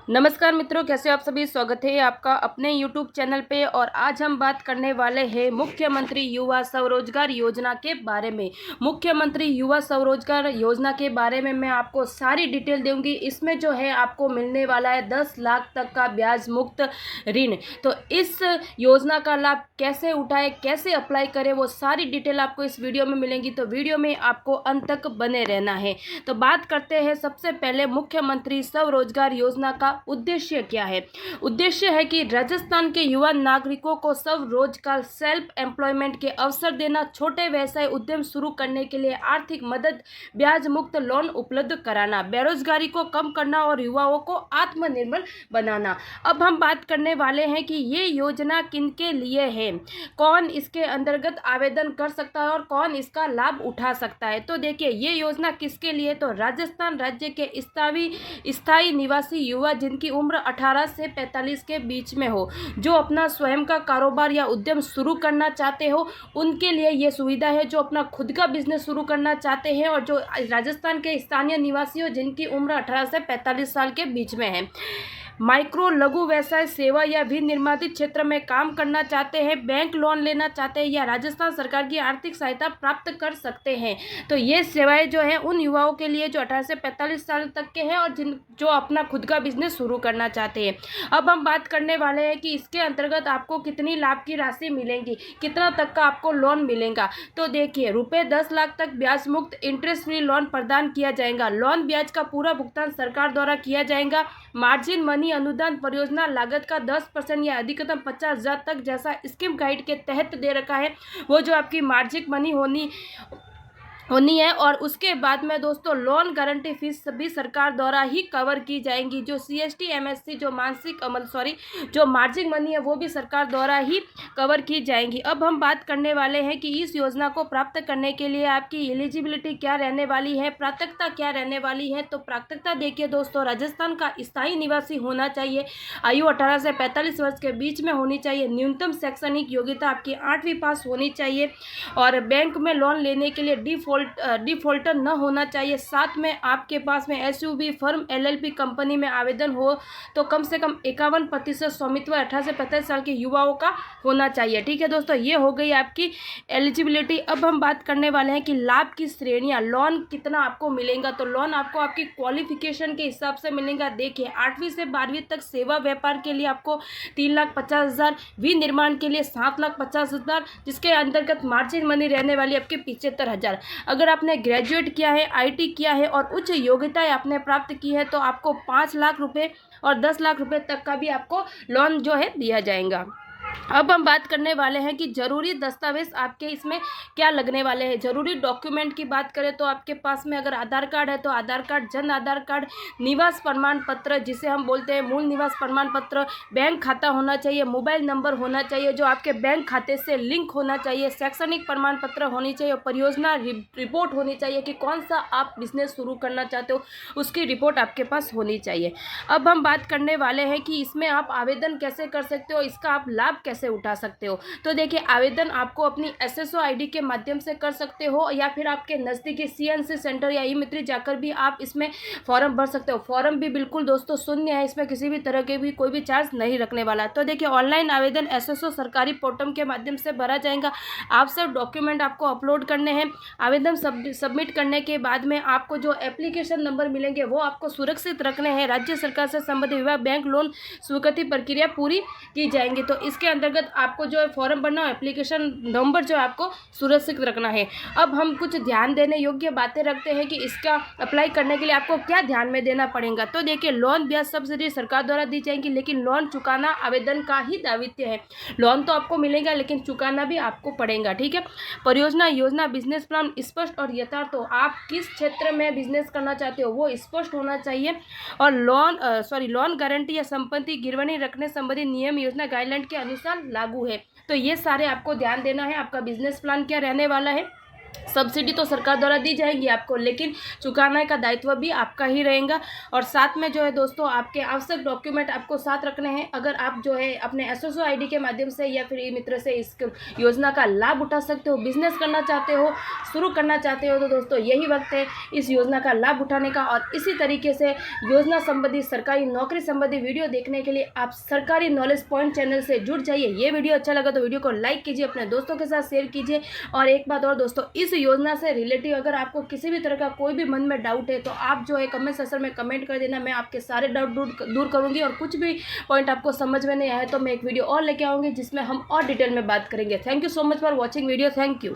नमस्कार मित्रों, कैसे हो आप सभी। स्वागत है आपका अपने YouTube चैनल पे। और आज हम बात करने वाले हैं मुख्यमंत्री युवा स्वरोजगार योजना के बारे में। मुख्यमंत्री युवा स्वरोजगार योजना के बारे में मैं आपको सारी डिटेल दूंगी। इसमें जो है आपको मिलने वाला है 10 लाख तक का ब्याज मुक्त ऋण। तो इस योजना का लाभ कैसे उठाए, कैसे अप्लाई करें, वो सारी डिटेल आपको इस वीडियो में मिलेंगी। तो वीडियो में आपको अंत तक बने रहना है। तो बात करते हैं सबसे पहले मुख्यमंत्री स्वरोजगार योजना का उद्देश्य क्या है। उद्देश्य है कि राजस्थान के युवा नागरिकों को स्वरोजगार सेल्फ एम्प्लॉयमेंट के अवसर देना, छोटे व्यवसाय उद्यम शुरू करने के लिए आर्थिक मदद, ब्याज मुक्त लोन उपलब्ध कराना, बेरोजगारी को कम करना और युवाओं को आत्मनिर्भर बनाना। अब हम बात करने वाले हैं कि ये योजना किनके लिए है, कौन इसके अंतर्गत आवेदन कर सकता है और कौन इसका लाभ उठा सकता है। तो देखिए, ये योजना किसके लिए, तो राजस्थान राज्य के स्थायी निवासी युवा जिनकी उम्र 18 से 45 के बीच में हो, जो अपना स्वयं का कारोबार या उद्यम शुरू करना चाहते हो, उनके लिए ये सुविधा है। जो अपना खुद का बिजनेस शुरू करना चाहते हैं और जो राजस्थान के स्थानीय निवासी हो जिनकी उम्र 18 से 45 साल के बीच में है, माइक्रो लघु व्यवसाय सेवा या विनिर्माणित क्षेत्र में काम करना चाहते हैं, बैंक लोन लेना चाहते हैं या राजस्थान सरकार की आर्थिक सहायता प्राप्त कर सकते हैं। तो ये सेवाएं जो है उन युवाओं के लिए जो 18 से 45 साल तक के हैं और जो अपना खुद का बिजनेस शुरू करना चाहते हैं। अब हम बात करने वाले हैं कि इसके अंतर्गत आपको कितनी लाभ की राशि मिलेंगी, कितना तक का आपको लोन मिलेगा। तो देखिए, रुपये 10 लाख तक ब्याज मुक्त इंटरेस्ट फ्री लोन प्रदान किया जाएगा। लोन ब्याज का पूरा भुगतान सरकार द्वारा किया जाएगा। मार्जिन मनी अनुदान परियोजना लागत का 10% या अधिकतम 50,000 तक, जैसा स्कीम गाइड के तहत दे रखा है, वो जो आपकी मार्जिन मनी होनी है। और उसके बाद में दोस्तों लोन गारंटी फीस सभी सरकार द्वारा ही कवर की जाएंगी। जो CST MSC जो मार्जिन मनी है वो भी सरकार द्वारा ही कवर की जाएंगी। अब हम बात करने वाले हैं कि इस योजना को प्राप्त करने के लिए आपकी एलिजिबिलिटी क्या रहने वाली है, प्राथमिकता क्या रहने वाली है। तो प्राथमिकता देखिए दोस्तों, राजस्थान का स्थायी निवासी होना चाहिए, आयु 18 से 45 वर्ष के बीच में होनी चाहिए, न्यूनतम शैक्षणिक योग्यता आपकी 8वीं पास होनी चाहिए और बैंक में लोन लेने के लिए डिफॉल्टर न होना चाहिए। साथ में आपके पास में SUB फर्म LLP कंपनी में आवेदन हो तो कम से कम 51% स्वामित्व 18 से 45 साल के युवाओं का होना चाहिए। ठीक है दोस्तों, ये हो गई आपकी एलिजिबिलिटी। अब हम बात करने वाले हैं कि लाभ की श्रेणियां, लोन कितना आपको मिलेगा। तो लोन आपको आपकी क्वालिफिकेशन के हिसाब से मिलेगा। देखिए, 8वीं से 12वीं तक सेवा व्यापार के लिए आपको 3,50,000, विनिर्माण के लिए 7,50,000, जिसके अंतर्गत मार्जिन मनी रहने वाली आपके 75,000। अगर आपने ग्रेजुएट किया है, IT किया है और उच्च योग्यताएं आपने प्राप्त की है तो आपको 5 लाख रुपए और 10 लाख रुपए तक का भी आपको लोन जो है दिया जाएगा। अब हम बात करने वाले हैं कि जरूरी दस्तावेज आपके इसमें क्या लगने वाले हैं। जरूरी डॉक्यूमेंट की बात करें तो आपके पास में अगर आधार कार्ड है तो आधार कार्ड, जन आधार कार्ड, निवास प्रमाण पत्र जिसे हम बोलते हैं मूल निवास प्रमाण पत्र, बैंक खाता होना चाहिए, मोबाइल नंबर होना चाहिए जो आपके बैंक खाते से लिंक होना चाहिए, शैक्षणिक प्रमाण पत्र होनी चाहिए, परियोजना रिपोर्ट होनी चाहिए कि कौन सा आप बिजनेस शुरू करना चाहते हो, उसकी रिपोर्ट आपके पास होनी चाहिए। अब हम बात करने वाले हैं कि इसमें आप आवेदन कैसे कर सकते हो, इसका आप लाभ कैसे उठा सकते हो। तो देखिए, आवेदन आपको अपनी SSO ID के माध्यम से कर सकते हो या फिर आपके नज़दीकी CNC सेंटर या ई-मित्र जाकर भी आप इसमें फॉर्म भर सकते हो। फॉर्म भी बिल्कुल दोस्तों शून्य है, इसमें किसी भी तरह के भी कोई भी चार्ज नहीं रखने वाला। तो देखिए, ऑनलाइन आवेदन SSO सरकारी पोर्टल के माध्यम से भरा जाएगा। आप सब डॉक्यूमेंट आपको अपलोड करने हैं। आवेदन सबमिट करने के बाद में आपको जो एप्लीकेशन नंबर मिलेंगे वो आपको सुरक्षित रखने हैं। राज्य सरकार से संबंधित विभाग बैंक लोन स्वीकृति प्रक्रिया पूरी की जाएंगी। तो इसके अंतर्गत आपको जो है फॉर्म भरना, एप्लीकेशन नंबर जो है आपको सुरक्षित रखना है। अब हम कुछ ध्यान देने योग्य बातें रखते हैं कि इसका अप्लाई करने के लिए आपको क्या ध्यान में देना पड़ेगा। तो देखिए, लोन ब्याज सब्सिडी सरकार द्वारा दी जाएगी, लेकिन लोन चुकाना आवेदन का ही दायित्व है। लोन तो आपको मिलेगा लेकिन चुकाना भी आपको पड़ेगा। ठीक है, परियोजना योजना बिजनेस प्लान स्पष्ट और यथार्थ हो। आप किस क्षेत्र में बिजनेस करना चाहते हो वो स्पष्ट होना चाहिए। और लोन गारंटी या संपत्ति गिरवी रखने संबंधी नियम योजना गाइडलाइन के अनुसार लागू है। तो ये सारे आपको ध्यान देना है। आपका बिजनेस प्लान क्या रहने वाला है, सब्सिडी तो सरकार द्वारा दी जाएगी आपको, लेकिन चुकाने का दायित्व भी आपका ही रहेगा। और साथ में जो है दोस्तों, आपके आवश्यक डॉक्यूमेंट आपको साथ रखने हैं। अगर आप जो है अपने एसएसओ आईडी के माध्यम से या फिर ई मित्र से इस योजना का लाभ उठा सकते हो, बिजनेस करना चाहते हो, शुरू करना चाहते हो, तो दोस्तों यही वक्त है इस योजना का लाभ उठाने का। और इसी तरीके से योजना संबंधी, सरकारी नौकरी संबंधी वीडियो देखने के लिए आप सरकारी नॉलेज पॉइंट चैनल से जुड़ जाइए। ये वीडियो अच्छा लगा तो वीडियो को लाइक कीजिए, अपने दोस्तों के साथ शेयर कीजिए। और एक बात और दोस्तों, इस योजना से रिलेटिव अगर आपको किसी भी तरह का कोई भी मन में डाउट है तो आप जो है कमेंट सेक्शन में कमेंट कर देना, मैं आपके सारे डाउट दूर करूंगी। और कुछ भी पॉइंट आपको समझ में नहीं आया तो मैं एक वीडियो और लेके आऊंगी जिसमें हम और डिटेल में बात करेंगे। Thank you so much for watching video. Thank you.